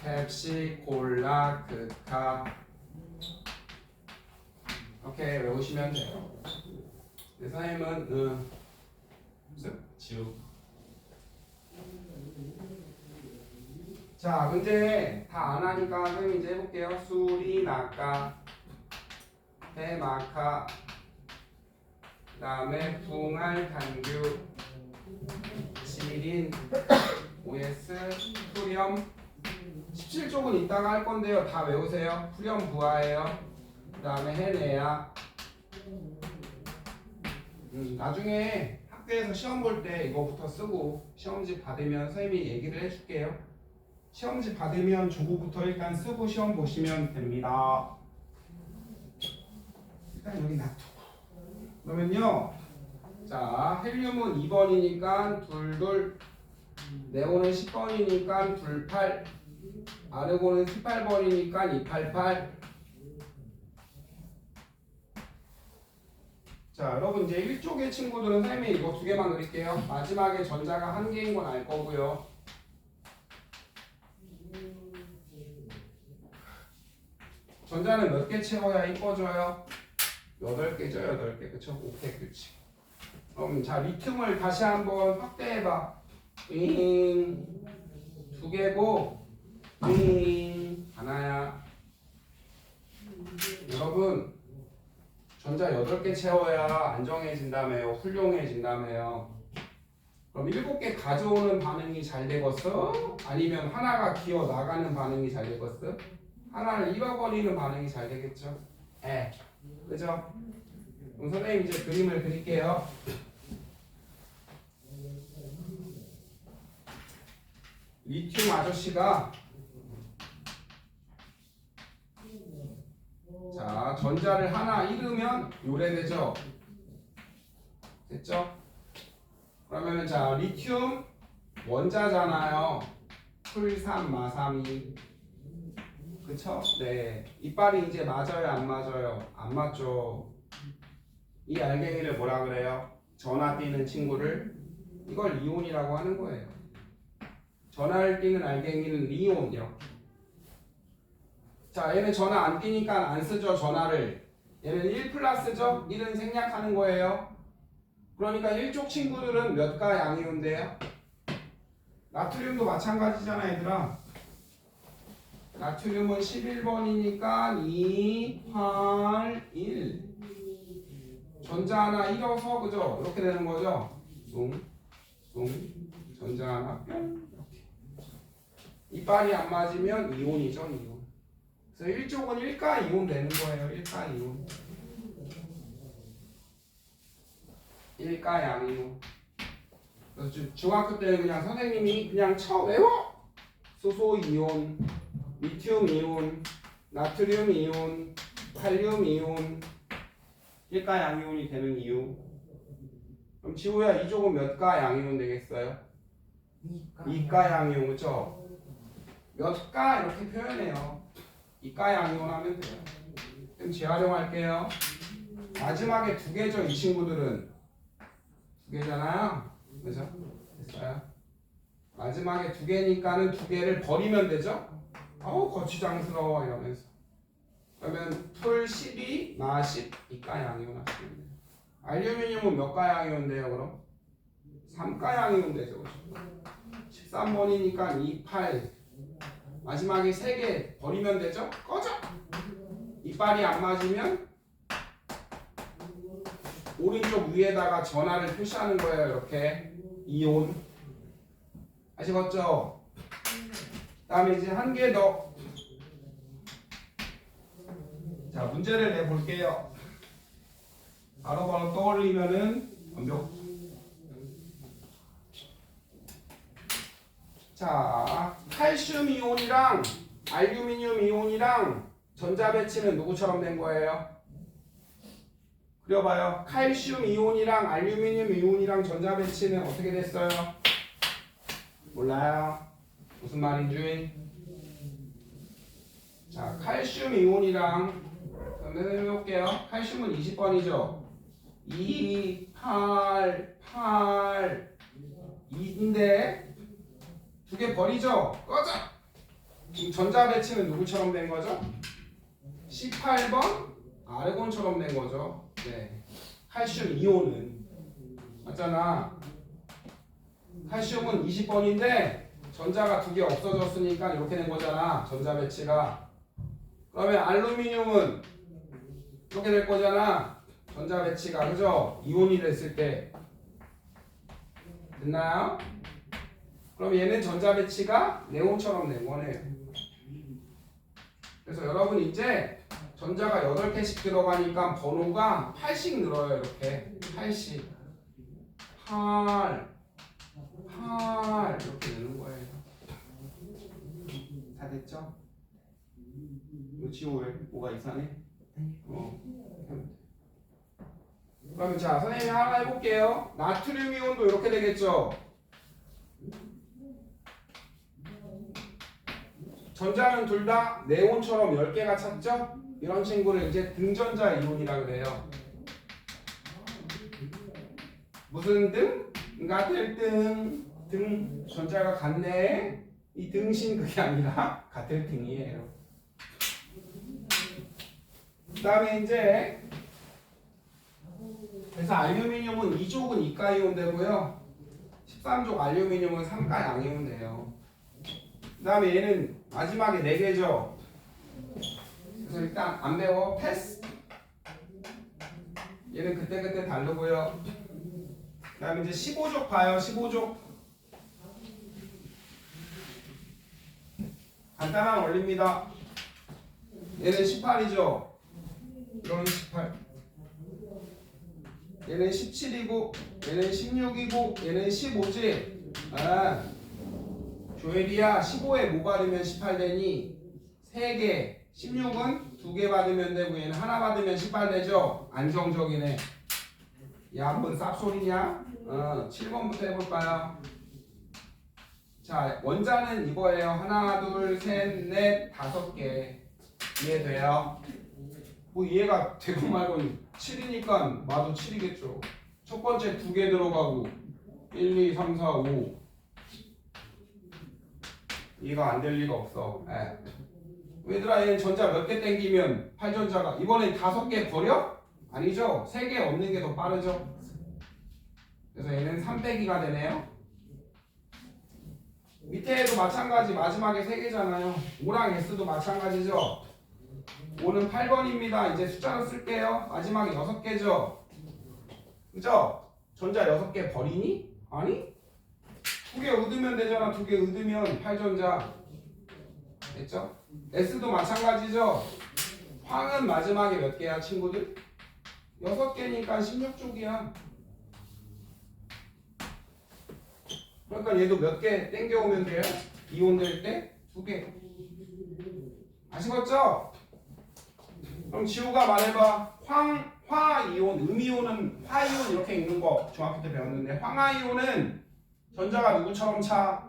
펩시 콜라 크카 이렇게 외우시면 돼요. 네, 선생님은 지우. 자 문제 다 안 하니까 선생님 이제 해볼게요. 수리 낙가 해마카 그 다음에 붕알 단규 지린 OS 프리엄 17쪽은 이따가 할 건데요. 다 외우세요. 프리엄 부하예요. 그 다음에 해내야 나중에 학교에서 시험 볼 때 이거부터 쓰고 시험지 받으면 선생님이 얘기를 해줄게요. 시험지 받으면 조고부터 일단 쓰고 시험 보시면 됩니다. 일단 여기 놔두고 그러면요 자 헬륨은 2번이니까 둘둘 네온은 10번이니까 둘8 아르곤은 18번이니까 288 자 여러분 이제 1쪽의 친구들은 선생님이 이거 2개만 그릴게요. 마지막에 전자가 1개인 건 알 거고요. 전자는 몇 개 채워야 이뻐져요? 8개죠. 8개 그쵸? 오케이 그치. 그럼 자 리튬을 다시 한번 확대해봐. 2개고 하나야. 여러분 전자 8개 채워야 안정해진다며요. 훌륭해진다며요. 그럼 7개 가져오는 반응이 잘 되겠어? 아니면 하나가 기어 나가는 반응이 잘 되겠어? 하나를 잃어버리는 반응이 잘 되겠죠. 그죠? 그럼 선생님 이제 그림을 그릴게요. 리튬 아저씨가 자 전자를 하나 잃으면 요래되죠. 됐죠? 그러면은 자 리튬 원자잖아요. 풀3 마3이 그쵸? 네. 이빨이 이제 맞아요 안 맞아요? 안 맞죠. 이 알갱이를 뭐라 그래요? 전하 띄는 친구를 이걸 이온이라고 하는 거예요. 전하를 띄는 알갱이는 이온 이렇게. 자 얘는 전하 안 띄니까 안 쓰죠 전하를. 얘는 1 플러스죠? 1은 생략하는 거예요. 그러니까 1쪽 친구들은 몇 가 양이온돼요? 나트륨도 마찬가지잖아 얘들아. 나트륨은 11번이니까 2, 8, 1 전자 하나 잃어서 그죠? 이렇게 되는 거죠? 전자 하나 뿅 이렇게. 이빨이 안 맞으면 이온이죠 이온. 그래서 1쪽은 1가 이온 되는 거예요. 1가 이온 1가 양이온. 그래서 중학교 때는 그냥 선생님이 그냥 외워! 수소 이온, 리튬 이온, 나트륨 이온, 칼륨 이온 1가 양이온이 되는 이유. 그럼 지호야 이쪽은 몇 가 양이온 되겠어요? 2가 양이온 그죠? 몇 가 이렇게 표현해요. 2가 양이온 하면 돼요. 그럼 재활용할게요. 마지막에 두 개죠 이 친구들은. 두 개잖아요. 그죠? 됐어요? 마지막에 두 개니까는 두 개를 버리면 되죠? 거추장스러워 이러면서. 그러면 풀 12, 마 10, 2가 양이온 하시면 돼요. 알루미늄은 몇 가 양이온 돼요 그럼? 3가 양이온 되죠. 13번이니까 2, 8 마지막에 3개 버리면 되죠? 꺼져! 이빨이 안 맞으면 오른쪽 위에다가 전하를 표시하는 거예요. 이렇게 이온 아시겠죠? 그 다음에 이제 한 개 더. 자 문제를 내볼게요. 바로바로 떠올리면은 완벽. 자 칼슘 이온이랑 알루미늄 이온이랑 전자 배치는 누구처럼 된 거예요? 그려봐요. 칼슘 이온이랑 알루미늄 이온이랑 전자 배치는 어떻게 됐어요? 몰라요. 무슨 말인지. 자 칼슘 이온이랑 해볼게요. 칼슘은 20번이죠. 2, 8, 8 2인데 두 개 버리죠. 꺼져. 지금 전자 배치는 누구처럼 된 거죠? 18번 아르곤처럼 된 거죠. 네. 칼슘 이온은 맞잖아. 칼슘은 20번인데 전자가 두 개 없어졌으니까 이렇게 된 거잖아. 전자 배치가. 그러면 알루미늄은 이렇게 될 거잖아. 전자 배치가 그죠? 이온이 됐을 때 됐나요? 그럼 얘는 전자 배치가 네온처럼 된 거네요. 그래서 여러분 이제 전자가 8개씩 들어가니까 번호가 8씩 늘어요. 이렇게 8씩 8 이렇게 되는 거예요. 다 됐죠? 지호 왜 뭐가 이상해? 그러면 자 선생님이 하나 해볼게요. 나트륨 이온도 이렇게 되겠죠? 전자는 둘 다 네온처럼 10개가 찼죠? 이런 친구를 이제 등전자 이온이라 그래요. 무슨 등? 같을 등 전자가 같네. 이 등신 그게 아니라 같을 등이에요. 그 다음에 이제 그래서 알루미늄은 2족은 2가 이온 되고요. 13족 알루미늄은 3가 양이온 돼요. 그 다음에 얘는 마지막에 4개죠. 그래서 일단 안 배워. 패스. 얘는 그때그때 다르고요. 그 다음에 이제 15족 봐요. 15족 간단한 원리입니다. 얘는 18이죠. 이건 18. 얘는 17이고 얘는 16이고 얘는 15지. 아, 조엘이야 15에 뭐 받으면 18 되니? 3개. 16은 2개 받으면 되고 얘는 하나 받으면 18 되죠. 안정적이네. 야, 뭔 쌉소리냐? 7번부터 해볼까요? 자, 원자는 이거예요. 하나, 둘, 셋, 넷, 5개. 이해돼요? 뭐 이해가 되고 말고는 7이니까 마도 7이겠죠. 첫 번째 2개 들어가고 1, 2, 3, 4, 5. 이해가 안 될 리가 없어. 얘들아, 얘는 전자 몇 개 땡기면 8전자가 이번엔 5개 버려? 아니죠. 3개 없는 게 더 빠르죠. 그래서 얘는 300이가 되네요. 밑에도 마찬가지. 마지막에 3개잖아요. 5랑 S도 마찬가지죠. 5는 8번입니다. 이제 숫자로 쓸게요. 마지막에 6개죠. 그죠? 전자 6개 버리니? 아니? 2개 얻으면 되잖아. 2개 얻으면 8전자. 됐죠? S도 마찬가지죠. 황은 마지막에 몇 개야, 친구들? 6개니까 16쪽이야. 그러니까 얘도 몇 개 땡겨오면 돼요? 이온 될 때? 2개. 아시겠죠? 그럼 지우가 말해봐. 화이온, 음이온은 화이온 이렇게 읽는 거 중학교 때 배웠는데 황화이온은 전자가 누구처럼 차?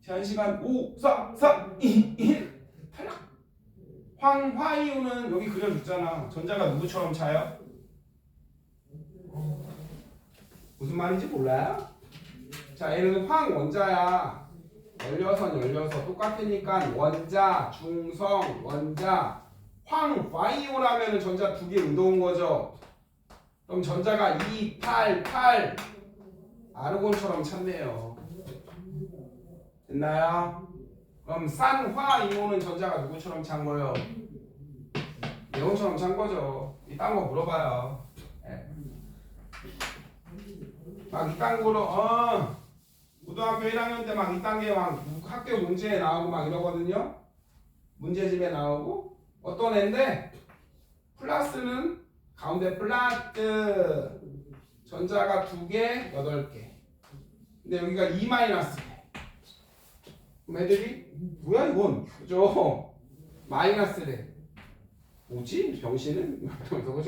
제한 시간 5, 4, 3, 2, 1 탈락. 황화이온은 여기 그려줬잖아. 전자가 누구처럼 차요? 무슨 말인지 몰라요? 자, 얘는 황원자야. 열려서 똑같으니까 원자, 중성, 원자. 황화이온 하면은 전자 2개 의도온 거죠. 그럼 전자가 2, 8, 8 아르곤처럼 찼네요. 됐나요? 그럼 산화이온은 전자가 누구처럼 찬 거예요? 네온처럼 찬 거죠. 이딴 거 물어봐요. 막 이딴 거로 고등학교 1학년 때 막 이딴 게 막 학교 문제에 나오고 막 이러거든요. 문제집에 나오고 어떤 애인데 플러스는 가운데 플라트 전자가 2개, 8개. 근데 여기가 2-개. 그럼 애들이 뭐야 이건? 그죠? 마이너스래. 뭐지? 병신은? 그죠?